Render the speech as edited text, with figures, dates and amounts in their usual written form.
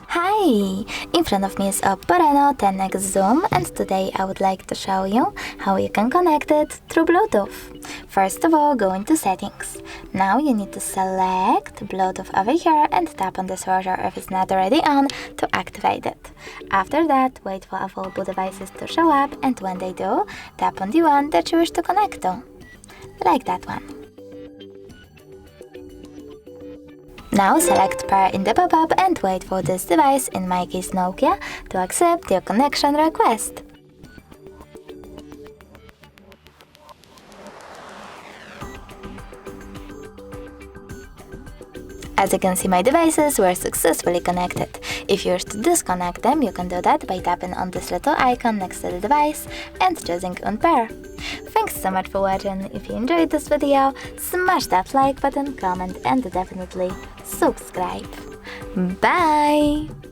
Hi! In front of me is OPPO Reno 10x Zoom, and today I would like to show you how you can connect it through Bluetooth. First of all, go into settings. Now you need to select Bluetooth over here and tap on the switcher if it's not already on to activate it. After that, wait for available devices to show up, and when they do, tap on the one that you wish to connect to. Like that one. Now select pair in the pop-up and wait for this device, in my case Nokia, to accept your connection request. As you can see, my devices were successfully connected. If you wish to disconnect them, you can do that by tapping on this little icon next to the device and choosing Unpair. Thanks so much for watching. If you enjoyed this video, smash that like button, comment and definitely subscribe. Bye!